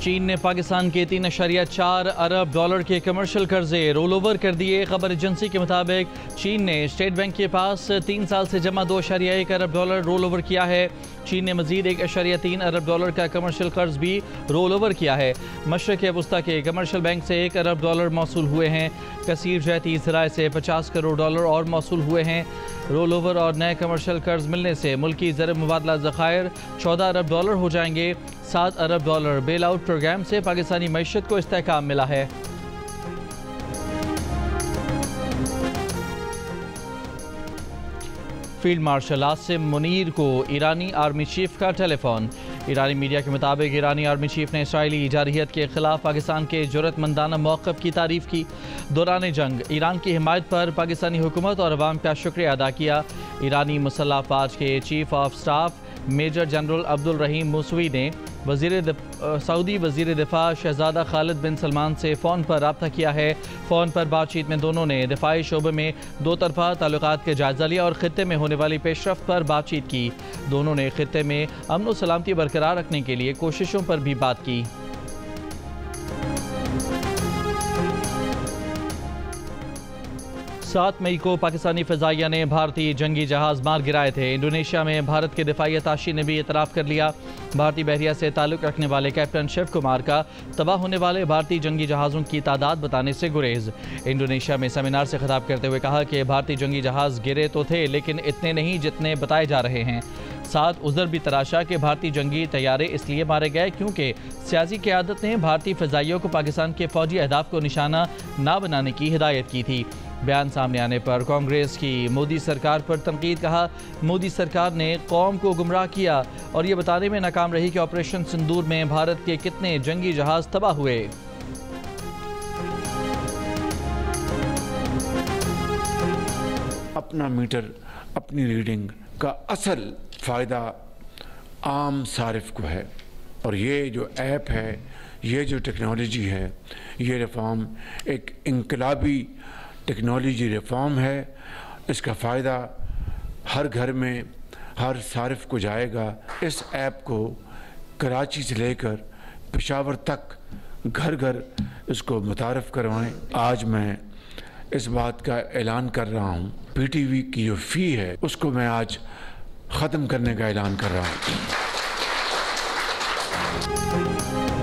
चीन ने पाकिस्तान के 3.4 अरब डॉलर के कमर्शियल कर्जे रोल ओवर कर दिए। खबर एजेंसी के मुताबिक चीन ने स्टेट बैंक के पास 3 साल से जमा 2.1 अरब डॉलर रोल ओवर किया है। चीन ने मजीद 1.3 अरब डॉलर का कमर्शियल कर्ज भी रोल ओवर किया है। मशरक़ वस्ता के कमर्शियल बैंक से 1 अरब डॉलर मौसूल हुए हैं। कसीर जहती ज़राए से 50 करोड़ डॉलर और मौसूल हुए हैं। रोल ओवर और नए कमर्शियल कर्ज मिलने से मुल्की ज़र मुबादला ज़खायर 14 अरब डॉलर हो जाएंगे। 7 अरब डॉलर बेल आउट प्रोग्राम से पाकिस्तानी मईशत को इस्तेहकाम मिला है। फील्ड मार्शल आसिम मुनीर को ईरानी आर्मी चीफ का टेलीफोन। ईरानी मीडिया के मुताबिक ईरानी आर्मी चीफ ने इसराइली जारहियत के खिलाफ पाकिस्तान के जुर्रतमंदाना मौक़िफ़ की तारीफ़ की। दौरान जंग ईरान की हिमायत पर पाकिस्तानी हुकूमत और अवाम का शुक्रिया अदा किया। ईरानी मुसल्लह अफ़वाज के chief of staff major general Abdul Rahim Mousavi ने सऊदी वज़ीर दिफा शहजादा खालिद बिन सलमान से फ़ोन पर रब्ता किया है। फ़ोन पर बातचीत में दोनों ने दिफाई शोबे में दो तरफ़ा ताल्लुकात के जायज़ा लिया और ख़ित्ते में होने वाली पेशरफ्त पर बातचीत की। दोनों ने ख़ित्ते में अमन और सलामती बरकरार रखने के लिए कोशिशों पर भी बात की। 7 मई को पाकिस्तानी फ़ज़ाइया ने भारतीय जंगी जहाज़ मार गिराए थे। इंडोनेशिया में भारत के दिफाई अताशी ने भी एतराफ़ कर लिया। भारतीय बहरिया से ताल्लुक़ रखने वाले कैप्टन शिव कुमार का तबाह होने वाले भारतीय जंगी जहाज़ों की तादाद बताने से गुरेज। इंडोनेशिया में सेमिनार से खिताब करते हुए कहा कि भारतीय जंगी जहाज़ गिरे तो थे लेकिन इतने नहीं जितने बताए जा रहे हैं। साथ उज़र भी तराशा कि भारतीय जंगी तैयारे इसलिए मारे गए क्योंकि सियासी क़यादत ने भारतीय फ़ज़ाइयों को पाकिस्तान के फ़ौजी अहदाफ को निशाना ना बनाने की हिदायत की थी। बयान सामने आने पर कांग्रेस की मोदी सरकार पर तनकीद। कहा, मोदी सरकार ने कौम को गुमराह किया और ये बताने में नाकाम रही कि ऑपरेशन सिंदूर में भारत के कितने जंगी जहाज तबाह हुए। अपना मीटर अपनी रीडिंग का असल फ़ायदा आम सारिफ को है और ये जो ऐप है, ये जो टेक्नोलॉजी है, ये रिफॉर्म एक इनकलाबी टेक्नोलॉजी रिफॉर्म है। इसका फ़ायदा हर घर में हर सारिफ को जाएगा। इस ऐप को कराची से लेकर पेशावर तक घर घर इसको मुतारफ़ करवाएं। आज मैं इस बात का ऐलान कर रहा हूँ, पीटीवी की जो फ़ी है उसको मैं आज ख़त्म करने का ऐलान कर रहा हूँ।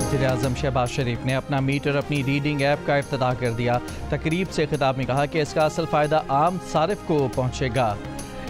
वज़ीर-ए-आज़म शहबाज शरीफ ने अपना मीटर अपनी रीडिंग ऐप का इफ्तिताह कर दिया। तकरीब से खिताब में कहा कि इसका असल फ़ायदा आम सारिफ को पहुँचेगा।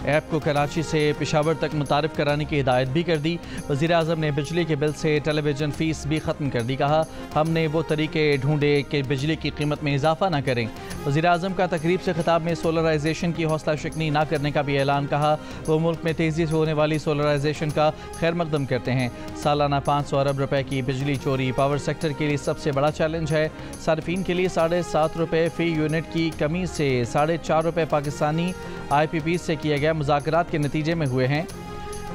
ऐप को कराची से पेशावर तक मुतारिफ़ कराने की हिदायत भी कर दी। वज़ीर-ए-आज़म ने बिजली के बिल से टेलीविज़न फ़ीस भी ख़त्म कर दी। कहा, हमने वो तरीके ढूंढे कि बिजली की कीमत में इजाफा ना करें। वज़ीर-ए-आज़म का तकरीब से खिताब में सोलराइजेशन की हौसला शिकनी ना करने का भी ऐलान। कहा, वो मुल्क में तेज़ी से होने वाली सोलराइजेशन का खैर मकदम करते हैं। सालाना 500 अरब रुपए की बिजली चोरी पावर सेक्टर के लिए सबसे बड़ा चैलेंज है। सार्फिन के लिए 7.5 रुपये फ़ी यूनिट की कमी से 4.5 रुपये पाकिस्तानी IPP से किए गए मुज़ाकरात के नतीजे में हुए हैं।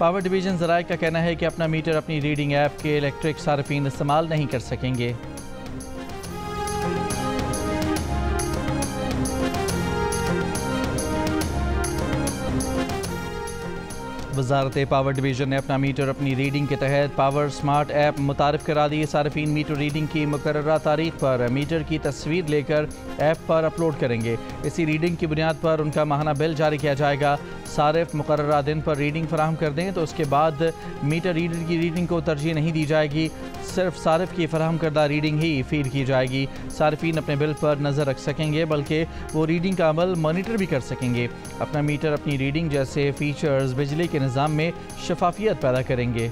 पावर डिवीज़न ज़राए का कहना है कि अपना मीटर अपनी रीडिंग ऐप के इलेक्ट्रिक सार्फिन इस्तेमाल नहीं कर सकेंगे। वज़ारत पावर डिवीज़न ने अपना मीटर अपनी रीडिंग के तहत पावर स्मार्ट ऐप मुतारिफ़ करा दी। सार्फिन मीटर रीडिंग की मुकर्ररा तारीख पर मीटर की तस्वीर लेकर ऐप पर अपलोड करेंगे। इसी रीडिंग की बुनियाद पर उनका माहाना बिल जारी किया जाएगा। सारिफ मुकर्ररा दिन पर रीडिंग फराहम कर दें तो उसके बाद मीटर रीडर की रीडिंग को तरजीह नहीं दी जाएगी। सिर्फ सारिफ की फराहम करदा रीडिंग ही फीड की जाएगी। सार्फिन अपने बिल पर नज़र रख सकेंगे बल्कि वो रीडिंग का अमल मॉनिटर भी कर सकेंगे। अपना मीटर अपनी रीडिंग जैसे फ़ीचर्स बिजली के निज़ाम में शफाफियत पैदा करेंगे।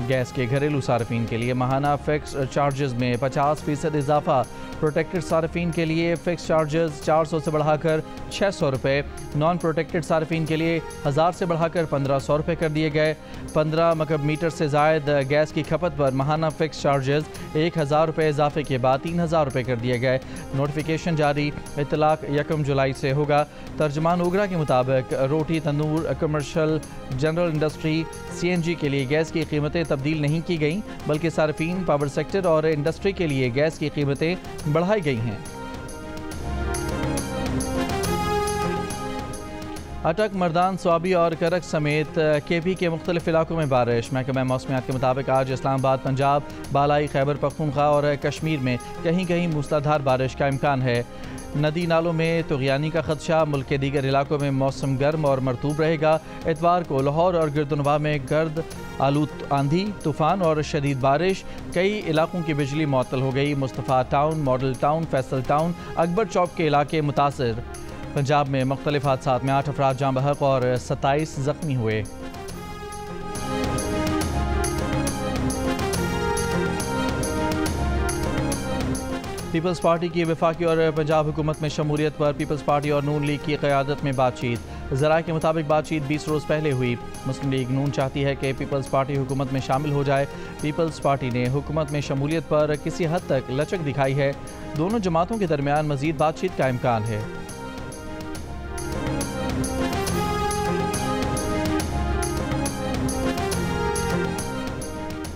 गैस के घरेलू सार्फिन के लिए माहाना फिक्स चार्जेस में 50% इजाफा। प्रोटेक्टेड सार्फिन के लिए फ़िक्स चार्जेस 400 से बढ़ाकर 600 रुपये। नॉन प्रोटेक्टेड सार्फिन के लिए 1000 से बढ़ाकर 1500 रुपये कर दिए गए। 15 मकब मीटर से ज़ायद गैस की खपत पर माहाना फ़िक्स चार्जेस 1000 रुपये इजाफे के बाद 3000 रुपये कर दिए गए। नोटिफिकेशन जारी, इतलाक 1 जुलाई से होगा। तर्जमान ओगरा के मुताबिक रोटी तंदूर कमर्शल जनरल इंडस्ट्री CNG के लिए गैस की कीमतें तब्दील नहीं की गई बल्कि सार्फिन पावर सेक्टर और इंडस्ट्री के लिए गैस की कीमतें बढ़ाई गई हैं। अटक, मर्दान, स्वाबी और करक समेत KP के मुख्तलिफ इलाकों में बारिश। महकमा मौसमियात के मुताबिक आज इस्लामाबाद, पंजाब, बालाई खैबर पख्तूनख्वा और कश्मीर में कहीं कहीं मूसलाधार बारिश का इम्कान है। नदी नालों में तुग़यानी का खदशा। मुल्क के दीगर इलाकों में मौसम गर्म और मरतूब रहेगा। इतवार को लाहौर और गिरदुनवा में गर्द आलूद आंधी, तूफ़ान और शदीद बारिश। कई इलाकों की बिजली मुअत्तल हो गई। Mustafa town, model town, Faisal town, Akbar Chowk के इलाके मुतासर। पंजाब में मुख्तलिफ हादसात में 8 अफराद जाँ बहक और 27 ज़ख्मी हुए। पीपल्स पार्टी की वफाकी और पंजाब हुकूमत में शमूलियत पर पीपल्स पार्टी और नून लीग की क़यादत में बातचीत। ज़राए के मुताबिक बातचीत 20 रोज़ पहले हुई। मुस्लिम लीग नून चाहती है कि पीपल्स पार्टी हुकूमत में शामिल हो जाए। पीपल्स पार्टी ने हुकूमत में शमूलियत पर किसी हद तक लचक दिखाई है। दोनों जमातों के दरमियान मज़ीद बातचीत का इम्कान है।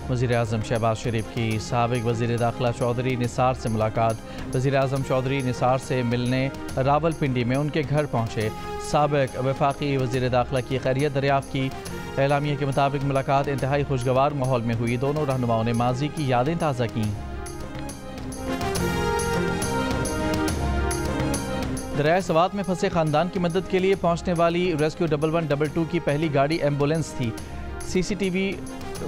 वज़ीर-ए-आज़म शहबाज शरीफ की साबिक़ वज़ीर दाखिला चौधरी निसार से मुलाकात। वज़ीर-ए-आज़म चौधरी निसार से मिलने रावलपिंडी में उनके घर पहुँचे। साबिक़ वफाकी वज़ीर दाखिला की खैरियत दरियाफ़्त की। एलामिया के मुताबिक मुलाकात इंतहाई खुशगवार माहौल में हुई। दोनों रहनुमाओं ने माजी की यादें ताज़ा कीं। दरियाए सवात में फंसे ख़ानदान की मदद के लिए पहुँचने वाली रेस्क्यू 1112 की पहली गाड़ी एम्बुलेंस थी। CCTV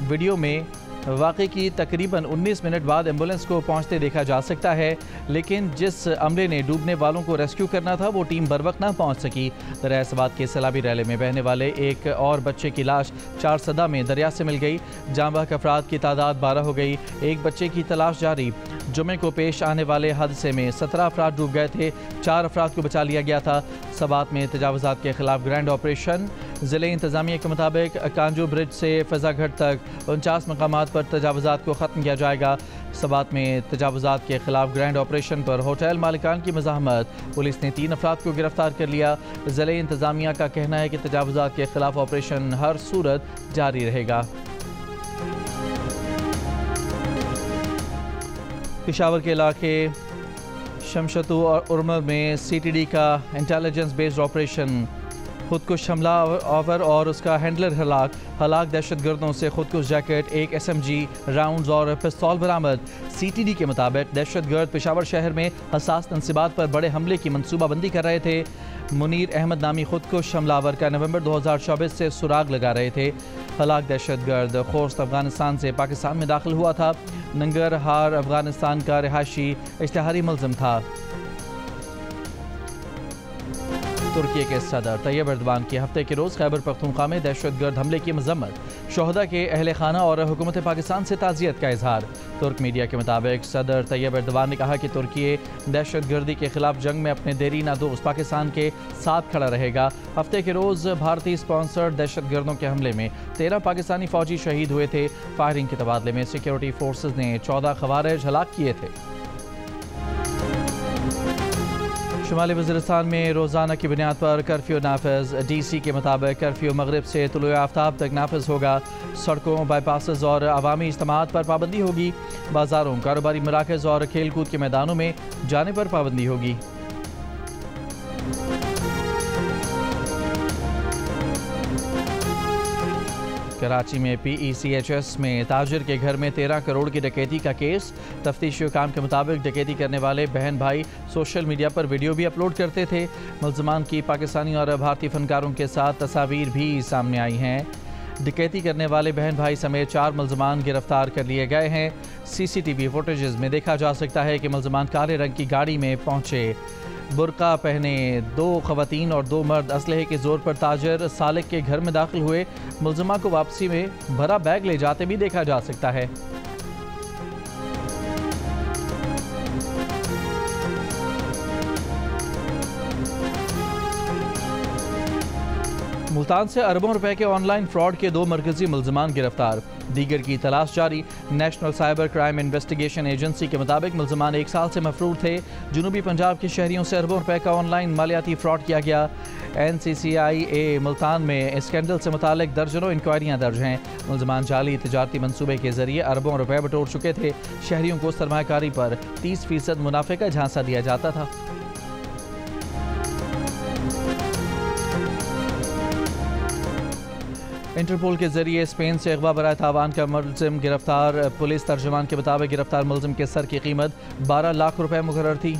वीडियो में वाक़े की तकरीबन 19 मिनट बाद एम्बुलेंस को पहुंचते देखा जा सकता है, लेकिन जिस अमले ने डूबने वालों को रेस्क्यू करना था वो टीम बर वक्त ना पहुंच सकी। दरिया सवात के सैलाबी रैले में बहने वाले एक और बच्चे की लाश 4 सदा में दरिया से मिल गई। जाँ बहक अफराद की तादाद 12 हो गई। एक बच्चे की तलाश जारी। जुमे को पेश आने वाले हादसे में 17 अफराद डूब गए थे। 4 अफराद को बचा लिया गया था। सवात में तजावुज़ात के खिलाफ ग्रैंड ऑपरेशन। ज़िले इंतज़ामिया के मुताबिक कांजू ब्रिज से फ़ज़ागढ़ तक 49 मकामात पर तजावुज़ात को ख़त्म किया जाएगा। सवात में तजावुज़ात के खिलाफ ग्रैंड ऑपरेशन पर होटल मालिकान की मज़ाहमत। पुलिस ने 3 अफराद को गिरफ्तार कर लिया। ज़िले इंतज़ामिया का कहना है कि तजावुज़ात के खिलाफ ऑपरेशन हर सूरत जारी रहेगा। पेशावर के इलाके शमशतू और उर्मल में CTD का इंटेलिजेंस बेस्ड ऑपरेशन। खुदकुश हमलावर और उसका हैंडलर हलाक दहशतगर्दों से खुदकुश जैकेट, एक SMG राउंड्स और पिस्तौल बरामद। CTD के मुताबिक दहशतगर्द पेशावर शहर में हसास तनसीबात पर बड़े हमले की मनसूबाबंदी कर रहे थे। मुनीर अहमद नामी खुदकुश हमलावर का नवंबर 2024 से सुराग लगा रहे थे। हलाक दहशतगर्द खोस्त अफगानिस्तान से पाकिस्तान में दाखिल हुआ था। नंगरहार अफगानिस्तान का रिहायशी इश्तिहारी मुल्ज़िम था। तुर्की के सदर तैयब एर्दोगान की हफ्ते के रोज़ खैबर पख्तूनख्वा में दहशतगर्द हमले की मजम्मत। शोहदा के अहले खाना और हुकूमत पाकिस्तान से ताज़ियत का इजहार। तुर्क मीडिया के मुताबिक सदर तैयब एर्दोगान ने कहा कि तुर्की दहशतगर्दी के खिलाफ जंग में अपने देरीना दोस्त पाकिस्तान के साथ खड़ा रहेगा। हफ्ते के रोज़ भारतीय स्पॉन्सर्ड दहशतगर्दों के हमले में 13 पाकिस्तानी फौजी शहीद हुए थे। फायरिंग के तबादले में सिक्योरिटी फोर्सेज ने 14 खवारिज हलाक किए थे। शुमाली वज़ीरिस्तान में रोज़ाना की बुनियाद पर कर्फ्यू नाफिज। DC के मुताबिक कर्फ्यू मगरिब से तुलुए आफ्ताब तक नाफिज होगा। सड़कों, बाईपासेस और अवामी इज्तिमात पर पाबंदी होगी। बाज़ारों, कारोबारी मराकज़ और खेल कूद के मैदानों में जाने पर पाबंदी होगी। कराची में PECHS में ताजिर के घर में 13 करोड़ की डकैती का केस। तफ्तीशी हुकाम के मुताबिक डकैती करने वाले बहन भाई सोशल मीडिया पर वीडियो भी अपलोड करते थे। मुल्ज़मान की पाकिस्तानी और भारतीय फनकारों के साथ तस्वीर भी सामने आई हैं। डकैती करने वाले बहन भाई समेत 4 मुल्ज़मान गिरफ्तार कर लिए गए हैं। CCTV फुटेजेस में देखा जा सकता है कि मुल्ज़मान काले रंग की गाड़ी में पहुँचे। बुरका पहने 2 ख़वातीन और 2 मर्द असलहे के ज़ोर पर ताजर सालिक के घर में दाखिल हुए। मुल्ज़मा को वापसी में भरा बैग ले जाते भी देखा जा सकता है। मुल्तान से अरबों रुपए के ऑनलाइन फ्रॉड के 2 मरकजी मुल्ज़मान गिरफ्तार। दीगर की तलाश जारी। National cyber crime investigation agency के मुताबिक मुल्ज़मान 1 साल से मफरूर थे। जनूबी पंजाब के शहरियों से अरबों रुपए का ऑनलाइन मालियाती फ्रॉड किया गया। NCCIA मुल्तान में स्कैंडल से मुतालिक दर्जनों इंक्वायरियाँ दर्ज हैं। मुल्ज़मान जाली तिजारती मनसूबे के जरिए अरबों रुपए बटोर चुके थे। शहरियों को सरमायाकारी पर 30% मुनाफे का झांसा दिया जाता था। इंटरपोल के जरिए स्पेन से अगवा बराए तावान का मुलजिम गिरफ्तार। पुलिस तर्जुमान के मुताबिक गिरफ्तार मुलजिम के सर की कीमत 12 लाख रुपए मुकर्रर थी।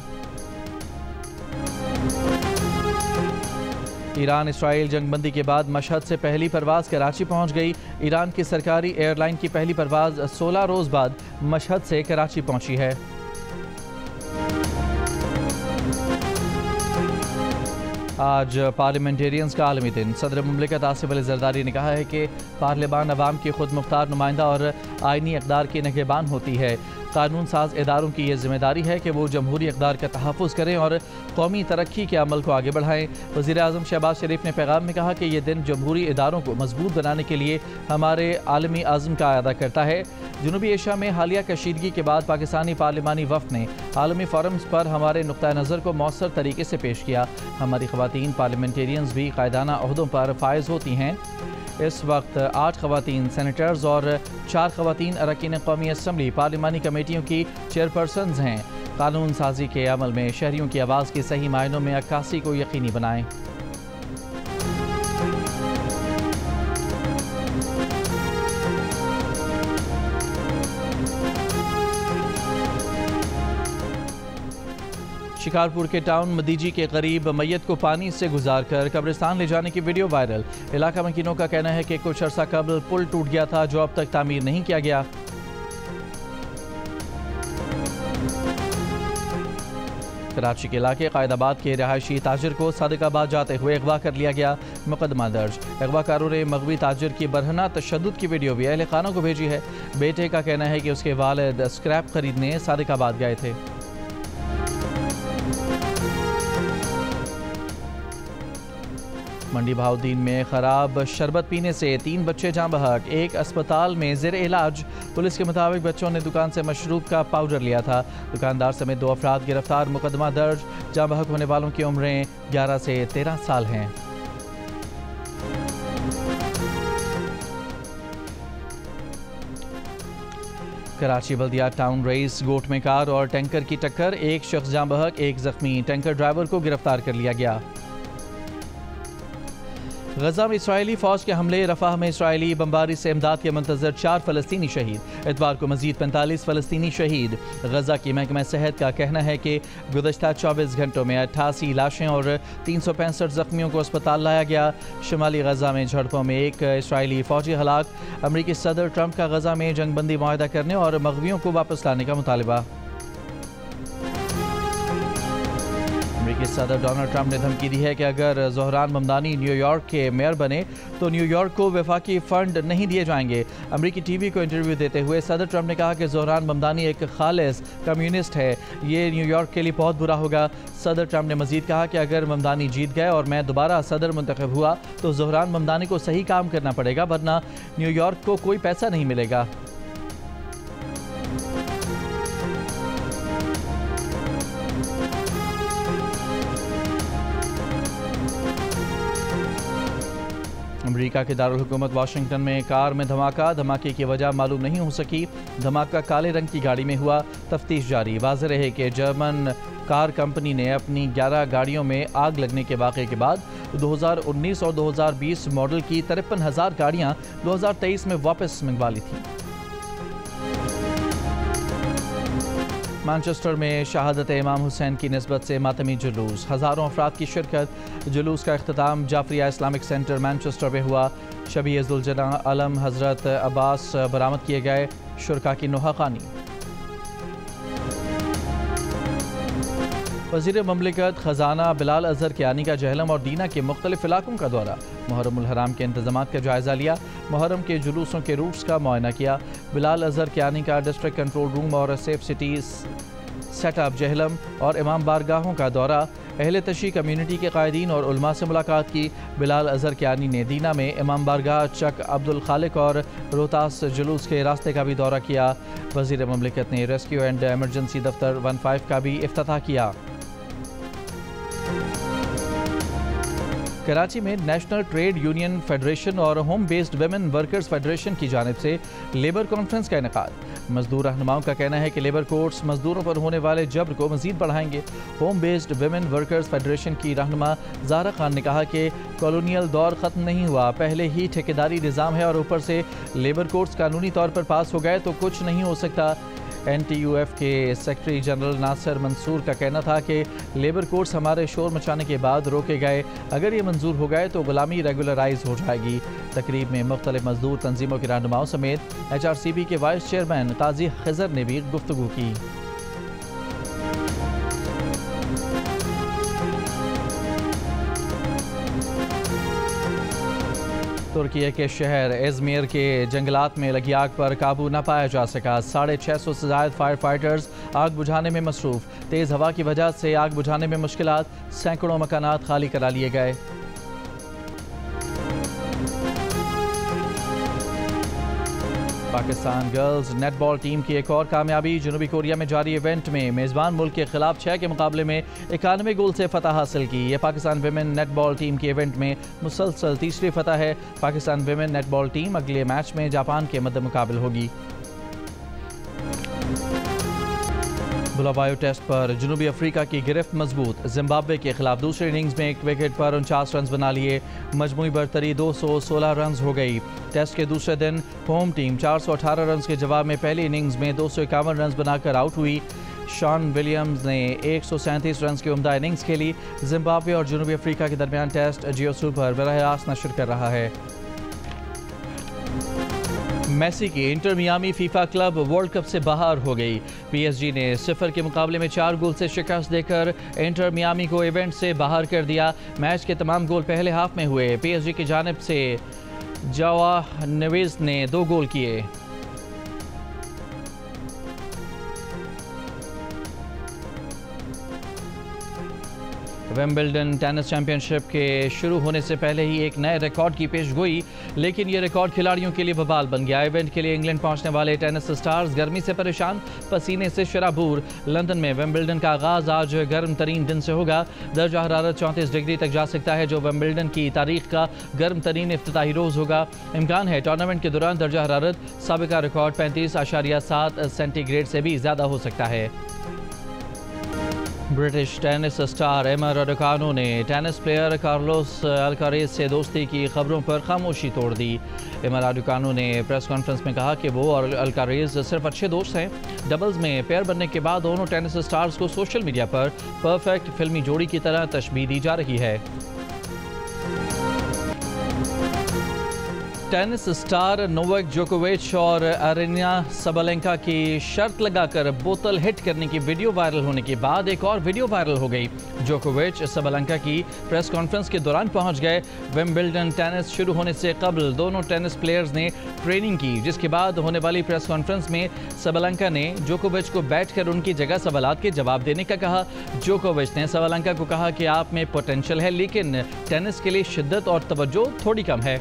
ईरान इसराइल जंगबंदी के बाद मशहद से पहली परवाज़ कराची पहुंच गई। ईरान की सरकारी एयरलाइन की पहली परवाज़ 16 रोज़ बाद मशहद से कराची पहुंची है। आज पार्लियामेंटेरियंस का आलमी दिन। सदर मुमलिकत आसिफ अली जरदारी ने कहा है कि पार्लियामान अवाम की खुद मुख्तार नुमाइंदा और आइनी इक़दार की निगहबान होती है। कानून साज इदारों की यह जिम्मेदारी है कि वो जमहूरी इक़दार का तहफ़्फ़ुज़ करें और कौमी तरक्की के अमल को आगे बढ़ाएं। वज़ीर आज़म शहबाज शरीफ ने पैगाम में कहा कि यह दिन जमहूरी इदारों को मजबूत बनाने के लिए हमारे आलमी आज़म का अदा करता है। जनूबी एशिया में हालिया कशीदगी के बाद पाकिस्तानी पार्लिमानी वफ़द ने आलमी फोरम्स पर हमारे नुक्ता नज़र को मौसर तरीके से पेश किया। हमारी ख़वातीन पार्लियामेंटेरियंस भी कायदाना ओहदों पर फायज़ होती हैं। इस वक्त 8 ख़वातीन सेनेटर्स और 4 ख़वातीन अरकान कौमी असम्बली पार्लिमानी कमेटियों की चेयरपर्सन्स हैं। कानून साजी के अमल में शहरियों की आवाज़ की सही मायनों में अक्कासी को यकीनी बनाएं। शिकारपुर के टाउन मदीजी के करीब मैयत को पानी से गुजारकर कब्रिस्तान ले जाने की वीडियो वायरल। इलाका मकीनों का कहना है कि कुछ अर्सा कबल पुल टूट गया था जो अब तक तामीर नहीं किया गया। कराची के इलाके कायदाबाद के रहायशी ताजिर को सादिकाबाद जाते हुए अगवा कर लिया गया। मुकदमा दर्ज। अगवाकारों ने मगवी ताजिर की बरहना तशद्दुद की वीडियो भी अहले खानों को भेजी है। बेटे का कहना है कि उसके वालिद स्क्रैप खरीदने सादिकाबाद गए थे। मंडी बहाउद्दीन में खराब शरबत पीने से 3 बच्चे जाँ बहक, एक अस्पताल में ज़ेर इलाज। पुलिस के मुताबिक बच्चों ने दुकान से मशरूब का पाउडर लिया था। दुकानदार समेत 2 अफराद गिरफ्तार। मुकदमा दर्ज। जाँ बहक होने वालों की उम्रें 11 से 13 साल हैं। कराची बल्दिया टाउन रेस गोट में कार और टैंकर की टक्कर, एक शख्स जाँ बहक, एक जख्मी। टैंकर ड्राइवर को गिरफ्तार कर लिया गया। गजा में इसराइली फौज के हमले, रफाह में इसराइली बमबारी से इमदाद के मंतजर 4 फ़लस्तीनी शहीद। इतवार को मजीद 45 फ़लस्तीनी शहीद। गजा की महकमा सेहत का कहना है कि गुज़श्ता 24 घंटों में 88 लाशें और 365 जख्मियों को अस्पताल लाया गया। शुमाली गजा में झड़पों में एक इसराइली फौजी हलाक। अमरीकी सदर ट्रंप का गजा में जंगबंदी मुआहदा करने और मग़वियों को वापस लाने का मुतालबा। अमेरिकी सदर डोनाल्ड ट्रंप ने धमकी दी है कि अगर ज़ोहरान ममदानी न्यूयॉर्क के मेयर बने तो न्यूयॉर्क को वफाकी फ़ंड नहीं दिए जाएंगे। अमेरिकी टीवी को इंटरव्यू देते हुए सदर ट्रंप ने कहा कि ज़ोहरान ममदानी एक खालिस कम्युनिस्ट है, ये न्यूयॉर्क के लिए बहुत बुरा होगा। सदर ट्रंप ने मजीद कहा कि अगर ममदानी जीत गए और मैं दोबारा सदर मुंतखब हुआ तो ज़ोहरान ममदानी को सही काम करना पड़ेगा, वरना न्यूयॉर्क को कोई पैसा नहीं मिलेगा। अमेरिका के दारुल हुकूमत वाशिंगटन में कार में धमाका, धमाके की वजह मालूम नहीं हो सकी। धमाका काले रंग की गाड़ी में हुआ, तफ्तीश जारी। वाज़ेह रहे कि जर्मन कार कंपनी ने अपनी 11 गाड़ियों में आग लगने के वाक़े के बाद 2019 और 2020 मॉडल की 53,000 गाड़ियाँ 2023 में वापस मंगवा ली थी। मैनचेस्टर में शहादत इमाम हुसैन की निस्बत से मातमी जुलूस, हज़ारों अफराद की शिरकत। जुलूस का इख्तिताम जाफरिया इस्लामिक सेंटर मैनचेस्टर में हुआ। शबी ज़ुलजना अलम हज़रत अब्बास बरामद किए गए। शुरका की नुहाखानी। वज़ीर ममलिकत ख़जाना बिलाल अज़हर कियानी का जहलम और दीना के मुख्तलिफ इलाकों का दौरा। मुहर्रमुल हराम के इंतज़ामात का जायज़ा लिया। मुहर्रम के जुलूसों के रूट्स का मुआयना किया। बिलाल अज़हर कियानी का डिस्ट्रिक्ट कंट्रोल रूम और सेफ सिटी सेटअप जहलम और इमाम बारगाहों का दौरा। अहले तशी कम्यूनिटी के कायदीन और उलमा से मुलाकात की। बिलाल अज़हर कियानी ने दीना में इमाम बारगाह, चक अब्दुल खालिक और रोहतास जुलूस के रास्ते का भी दौरा किया। वज़ीर ममलिकत ने रेस्क्यू एंड एमरजेंसी दफ्तर 15 का भी इफ्तिताह किया। कराची में नेशनल ट्रेड यूनियन फेडरेशन और home based women workers federation की जानिब से लेबर कॉन्फ्रेंस का इनेकाद। मजदूर रहनुमाओं का कहना है कि लेबर कोर्ट्स मजदूरों पर होने वाले जब्र को मजीद बढ़ाएंगे। Home based women workers federation की रहनुमा ज़ाहरा खान ने कहा कि कॉलोनियल दौर ख़त्म नहीं हुआ, पहले ही ठेकेदारी निज़ाम है और ऊपर से लेबर कोर्ट्स कानूनी तौर पर पास हो गए तो कुछ नहीं हो सकता। NTUF के सेक्रेटरी जनरल नासिर मंसूर का कहना था कि लेबर कोर्ट्स हमारे शोर मचाने के बाद रोके गए, अगर ये मंजूर हो गए तो गुलामी रेगुलराइज हो जाएगी। तकरीब में मुख्तलिफ मजदूर तंजीमों के रहनुमाओं समेत HRCB के वाइस चेयरमैन काजी खिजर ने भी गुफ्तगू की। तुर्की के शहर इज़मिर के जंगलात में लगी आग पर काबू न पाया जा सका। 650 से ज़ायद फायर फाइटर्स आग बुझाने में मसरूफ़। तेज़ हवा की वजह से आग बुझाने में मुश्किलात, सैकड़ों मकानात खाली करा लिए गए। पाकिस्तान गर्ल्स नेटबॉल टीम की एक और कामयाबी। जनूबी कोरिया में जारी इवेंट में मेज़बान मुल्क के खिलाफ 6 के मुकाबले में 91 गोल से फतह हासिल की। यह पाकिस्तान विमेन नेटबॉल टीम की इवेंट में मुसलसल तीसरी फतह है। पाकिस्तान विमेन नेटबॉल टीम अगले मैच में जापान के मद्दे मुकाबिल होगी। बुलावायो टेस्ट पर जनूबी अफ्रीका की गिरफ्त मजबूत। जिम्बाब्वे के खिलाफ दूसरी इनिंग्स में एक विकेट पर 49 रन बना लिए। मजमूई बरतरी 216 रन हो गई। टेस्ट के दूसरे दिन होम टीम 418 रन के जवाब में पहली इनिंग्स में 251 रन बनाकर आउट हुई। शॉन विलियम्स ने 137 रन की उम्दा इनिंग्स खेली। जिम्बाब्वे और जनूबी अफ्रीका के दरमियान टेस्ट जियो सुपर बराह रास्त नशर कर रहा है। मेसी की inter Miami FIFA club world cup से बाहर हो गई। PSG ने 0 के मुकाबले में 4 गोल से शिकस्त देकर इंटर मियामी को इवेंट से बाहर कर दिया। मैच के तमाम गोल पहले हाफ में हुए। PSG की जानिब से जावा नेवेज ने 2 गोल किए। विंबलडन टेनिस चैंपियनशिप के शुरू होने से पहले ही एक नए रिकॉर्ड की पेशगोई, लेकिन ये रिकॉर्ड खिलाड़ियों के लिए बवाल बन गया। इवेंट के लिए इंग्लैंड पहुंचने वाले टेनिस स्टार्स गर्मी से परेशान, पसीने से शराबूर। लंदन में विंबलडन का आगाज आज गर्म तरीन दिन से होगा। दर्जा हरारत 34 डिग्री तक जा सकता है, जो विंबलडन की तारीख का गर्म तरीन इफ्तिताही रोज़ होगा। इम्कान है टूर्नामेंट के दौरान दर्जा हरारत साबिका रिकॉर्ड 35.7 सेंटीग्रेड से भी ज़्यादा हो सकता है। ब्रिटिश टेनिस स्टार एमा राडुकानु ने टेनिस प्लेयर कार्लोस अल्कारेज से दोस्ती की खबरों पर खामोशी तोड़ दी। एमा राडुकानु ने प्रेस कॉन्फ्रेंस में कहा कि वो और अल्कारेज सिर्फ अच्छे दोस्त हैं। डबल्स में पेयर बनने के बाद दोनों टेनिस स्टार्स को सोशल मीडिया पर परफेक्ट फिल्मी जोड़ी की तरह तशबीह दी जा रही है। टेनिस स्टार नोवाक जोकोविच और अरीना सबलेंका की शर्त लगाकर बोतल हिट करने की वीडियो वायरल होने के बाद एक और वीडियो वायरल हो गई। जोकोविच सबलेंका की प्रेस कॉन्फ्रेंस के दौरान पहुंच गए। विंबलडन टेनिस शुरू होने से कबल दोनों टेनिस प्लेयर्स ने ट्रेनिंग की, जिसके बाद होने वाली प्रेस कॉन्फ्रेंस में सबलेंका ने जोकोविच को बैठकर उनकी जगह सवालात के जवाब देने का कहा। जोकोविच ने सबलेंका को कहा कि आप में पोटेंशियल है, लेकिन टेनिस के लिए शिद्दत और तवज्जो थोड़ी कम है।